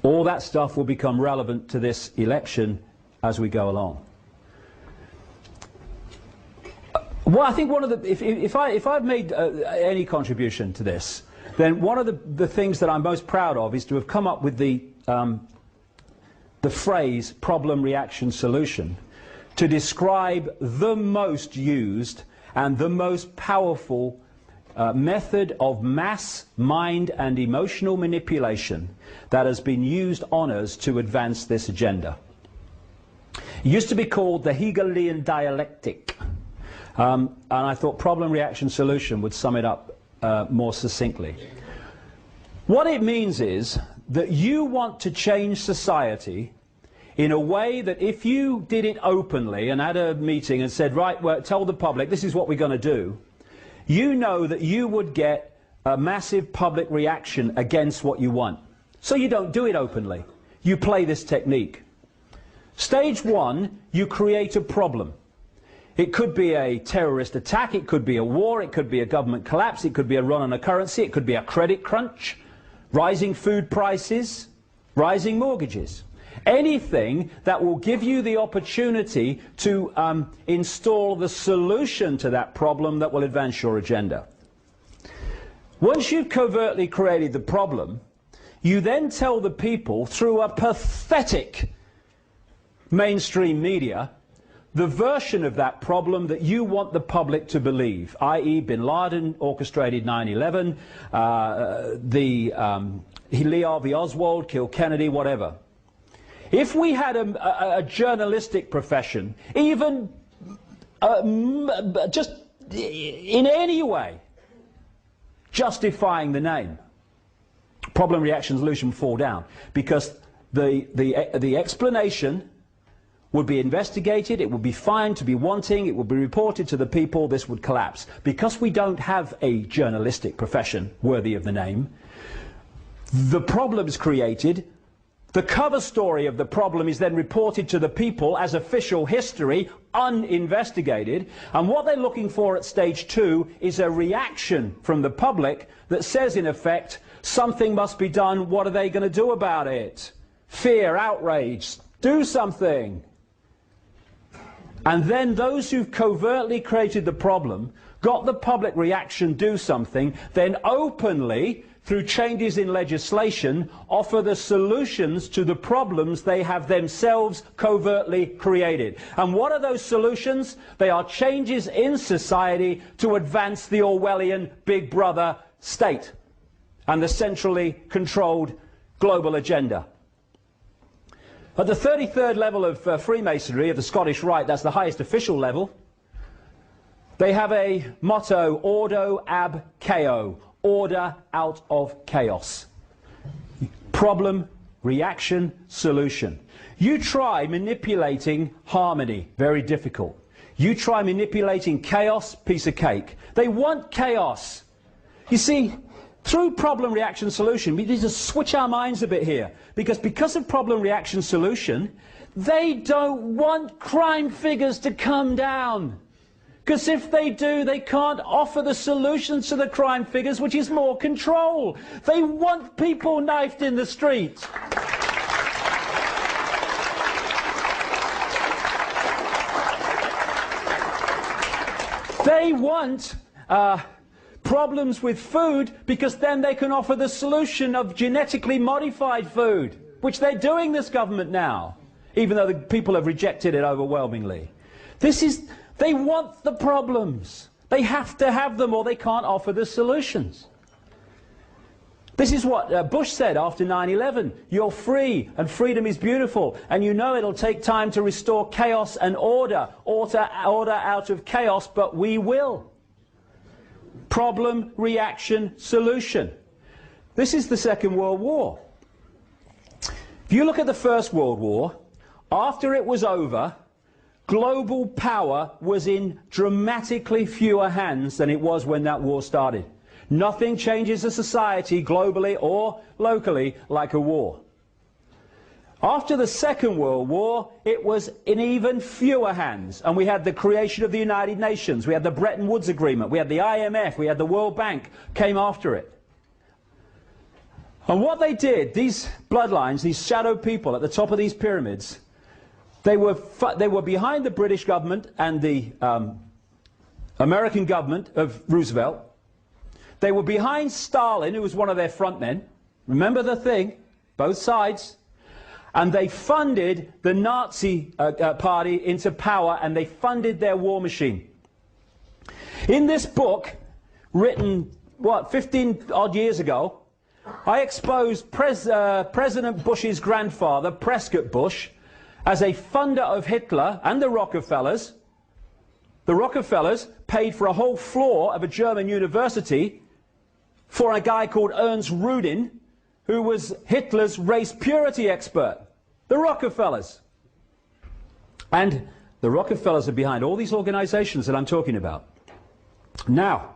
All that stuff will become relevant to this election as we go along. Well, I think one of the, if I've made any contribution to this, then one of the things that I'm most proud of is to have come up with the phrase problem, reaction, solution to describe the most used and the most powerful method of mass, mind and emotional manipulation that has been used on us to advance this agenda. It used to be called the Hegelian dialectic, and I thought problem, reaction, solution would sum it up more succinctly. What it means is that you want to change society in a way that if you did it openly and had a meeting and said, right, well, tell the public this is what we're going to do, you know that you would get a massive public reaction against what you want. So you don't do it openly. You play this technique. Stage one, you create a problem. It could be a terrorist attack, it could be a war, it could be a government collapse, it could be a run on a currency, it could be a credit crunch, rising food prices, rising mortgages. Anything that will give you the opportunity to install the solution to that problem that will advance your agenda. Once you've covertly created the problem, you then tell the people through a pathetic mainstream media the version of that problem that you want the public to believe, i.e. Bin Laden orchestrated 9/11, Lee Harvey Oswald killed Kennedy, whatever. If we had a journalistic profession, even just in any way justifying the name, problem, reaction, solution fall down, because the explanation would be investigated, it would be found to be wanting, it would be reported to the people, this would collapse. Because we don't have a journalistic profession worthy of the name, the problem's created, the cover story of the problem is then reported to the people as official history, uninvestigated, and what they're looking for at stage two is a reaction from the public that says, in effect, something must be done, what are they going to do about it? Fear, outrage, do something. And then those who've covertly created the problem, got the public reaction, do something, then openly, through changes in legislation, offer the solutions to the problems they have themselves covertly created. And what are those solutions? They are changes in society to advance the Orwellian Big Brother state and the centrally controlled global agenda. At the 33rd level of Freemasonry, of the Scottish Rite, that's the highest official level, they have a motto, Ordo ab chaos, order out of chaos. Problem, reaction, solution. You try manipulating harmony, very difficult. You try manipulating chaos, piece of cake. They want chaos. You see, through problem, reaction, solution, we need to switch our minds a bit here. Because of problem, reaction, solution, they don't want crime figures to come down. Because if they do, they can't offer the solutions to the crime figures, which is more control. They want people knifed in the street. They want problems with food, because then they can offer the solution of genetically modified food, which they're doing, this government now, even though the people have rejected it overwhelmingly. They want the problems. They have to have them or they can't offer the solutions. This is what Bush said after 9/11. You're free and freedom is beautiful, and you know it'll take time to restore chaos and order out of chaos, but we will. Problem, reaction, solution. This is the Second World War. If you look at the First World War, after it was over, global power was in dramatically fewer hands than it was when that war started. Nothing changes a society globally or locally like a war. After the Second World War, it was in even fewer hands, and we had the creation of the United Nations, we had the Bretton Woods Agreement, we had the IMF, we had the World Bank came after it. And what they did, these bloodlines, these shadow people at the top of these pyramids, they were behind the British government and the American government of Roosevelt. They were behind Stalin, who was one of their front men. Remember the thing, both sides. And they funded the Nazi party into power, and they funded their war machine. In this book, written, what, 15 odd years ago, I exposed President Bush's grandfather, Prescott Bush, as a funder of Hitler and the Rockefellers. The Rockefellers paid for a whole floor of a German university for a guy called Ernst Rudin, who was Hitler's race purity expert. The Rockefellers. And the Rockefellers are behind all these organizations that I'm talking about. Now,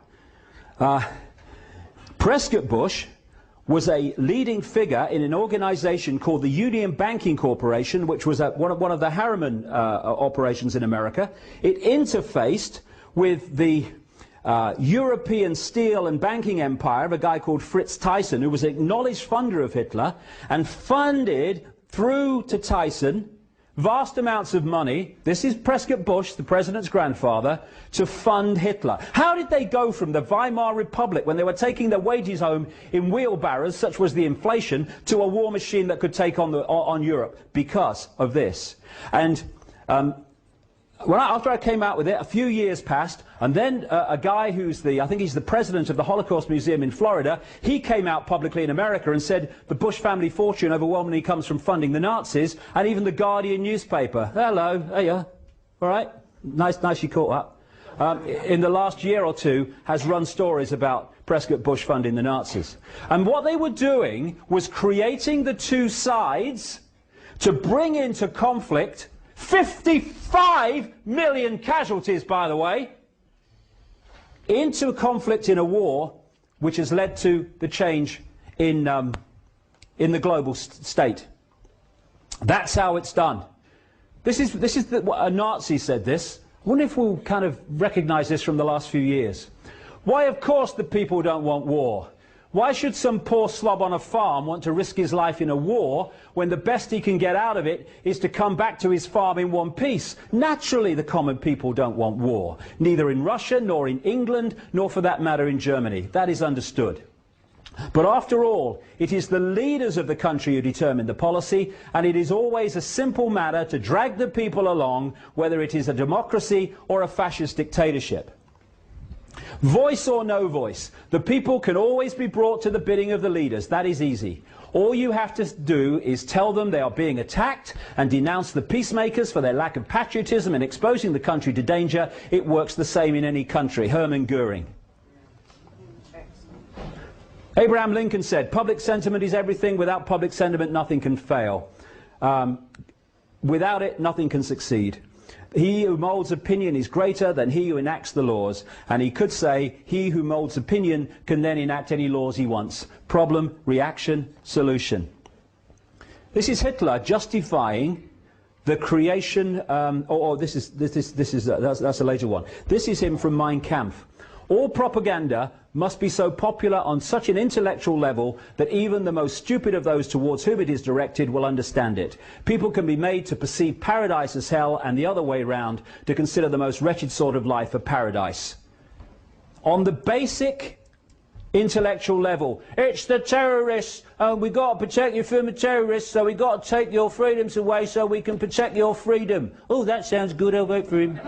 Prescott Bush was a leading figure in an organization called the Union Banking Corporation, which was one of the Harriman operations in America. It interfaced with the European steel and banking empire of a guy called Fritz Thyssen, who was an acknowledged funder of Hitler, and funded through to Thyssen vast amounts of money. This is Prescott Bush, the president's grandfather, to fund Hitler. How did they go from the Weimar Republic, when they were taking their wages home in wheelbarrows, such was the inflation, to a war machine that could take on Europe? Because of this. And after I came out with it, a few years passed, and then a guy who's I think he's the president of the Holocaust Museum in Florida, he came out publicly in America and said the Bush family fortune overwhelmingly comes from funding the Nazis, and even the Guardian newspaper, hello, there you are, all right, nice you caught up, in the last year or two has run stories about Prescott Bush funding the Nazis. And what they were doing was creating the two sides to bring into conflict 55 million casualties, by the way, into a conflict in a war which has led to the change in the global state. That's how it's done. This is what a Nazi said this. I wonder if we'll kind of recognize this from the last few years. Why, of course, the people don't want war. Why should some poor slob on a farm want to risk his life in a war when the best he can get out of it is to come back to his farm in one piece? Naturally, the common people don't want war, neither in Russia, nor in England, nor for that matter in Germany. That is understood. But after all, it is the leaders of the country who determine the policy, and it is always a simple matter to drag the people along, whether it is a democracy or a fascist dictatorship. Voice or no voice, the people can always be brought to the bidding of the leaders. That is easy. All you have to do is tell them they are being attacked and denounce the peacemakers for their lack of patriotism and exposing the country to danger. It works the same in any country. Hermann Goering. Abraham Lincoln said, public sentiment is everything. Without public sentiment, nothing can fail. Without it, nothing can succeed. He who molds opinion is greater than he who enacts the laws. And he could say, he who molds opinion can then enact any laws he wants. Problem, reaction, solution. This is Hitler justifying the creation, that's a later one. This is him from Mein Kampf. All propaganda must be so popular on such an intellectual level that even the most stupid of those towards whom it is directed will understand it. People can be made to perceive paradise as hell, and the other way round, to consider the most wretched sort of life a paradise. On the basic intellectual level, it's the terrorists, and we've got to protect you from the terrorists, so we've got to take your freedoms away so we can protect your freedom. Oh, that sounds good, I'll vote for him.